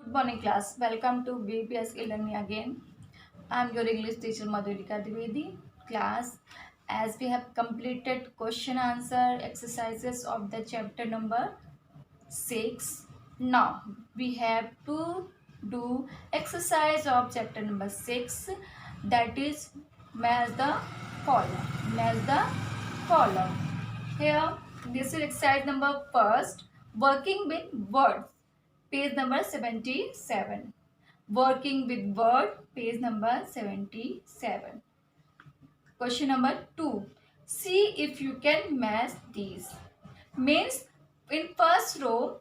Good morning class. Welcome to BPS Learning again. I am your English teacher Madhurika Dwivedi. Class, as we have completed question answer exercises of the chapter number 6. Now we have to do exercise of chapter number 6, that is match the column. Match the column. Here this is exercise number first, working with words, page number 77. Working with word, page number 77. Question number 2. See if you can match these. Means in first row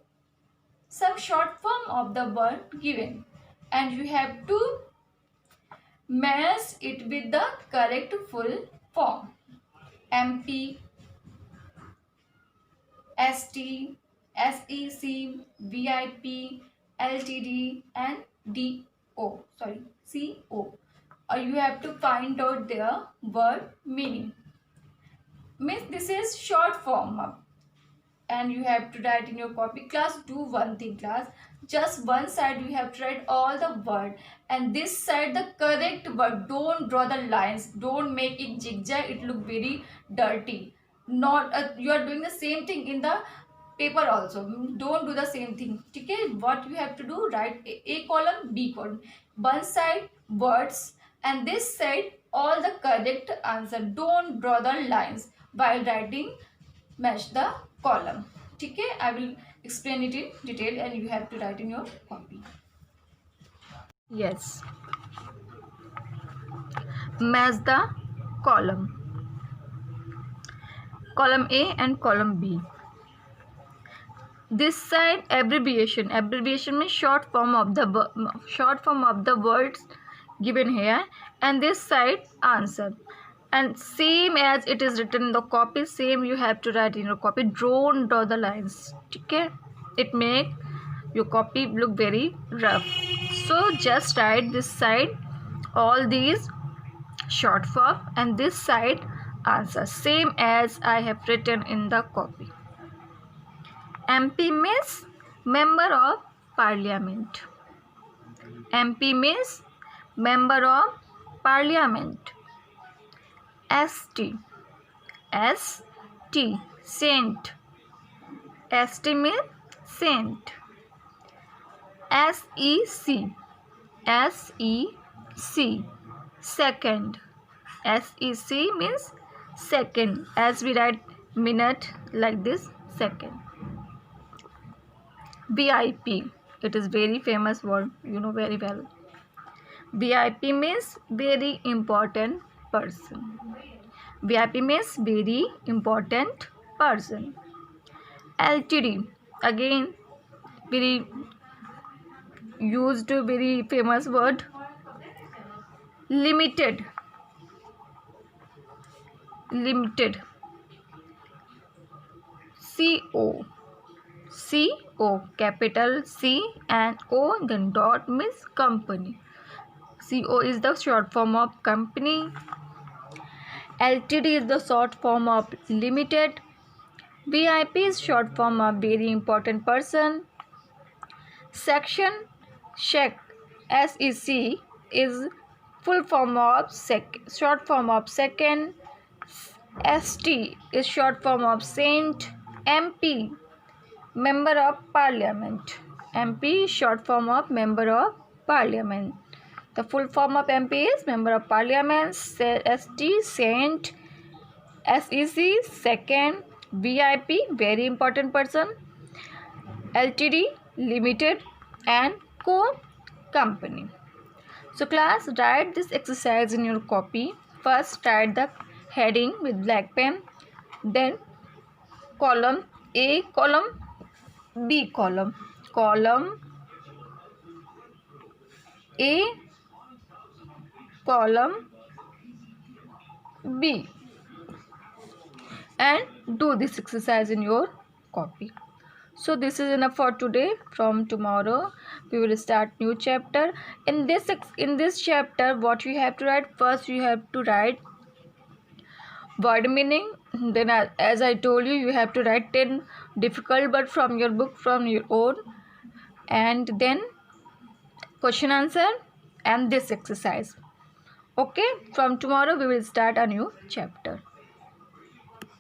some short form of the word given and you have to match it with the correct full form. MP, ST, SEC, VIP, LTD and DO. Sorry, CO. Or you have to find out their word meaning. Means this is short form and you have to write in your copy. Class, do one thing class, just one side you have to write all the word and this side the correct word. Don't draw the lines, don't make it zigzag, it look very dirty. Not you are doing the same thing in the paper also. Don't do the same thing. Okay, what you have to do, write A column, B column, one side words and this side all the correct answer. Don't draw the lines while writing match the column. Okay, I will explain it in detail and you have to write in your copy. Yes. Match the column. Column A and column B. This side abbreviation. Abbreviation means short form of the words given here, and this side answer. And same as it is written in the copy, same you have to write in your copy. Don't draw the lines. Okay, it make your copy look very rough. So just write this side all these short form and this side answer, same as I have written in the copy. MP means member of parliament. MP means member of parliament. ST, ST, saint. ST means saint. SEC, SEC, second. SEC means second, as we write minute like this, second. VIP, it is very famous word, you know very well. VIP means very important person. VIP means very important person. LTD, again very used, very famous word. Limited, limited. CO, CO, capital C and O, then dot means company. CO is the short form of company. LTD is the short form of limited. VIP is short form of very important person. Section, SEC, SEC is full form of short form of second. ST is short form of saint. MP, member of parliament. MP is short form of member of parliament. The full form of MP is member of parliament. ST, saint. SEC, second. VIP, very important person. LTD, limited, and co, company. So class, write this exercise in your copy. First write the heading with black pen, then column A, column B, column A, column B, and do this exercise in your copy. So this is enough for today. From tomorrow we will start new chapter. In this chapter, what you have to write, first you have to write word meaning. Then as I told you, you have to write 10 difficult words from your book, from your own, and then question answer and this exercise. Okay, from tomorrow we will start a new chapter.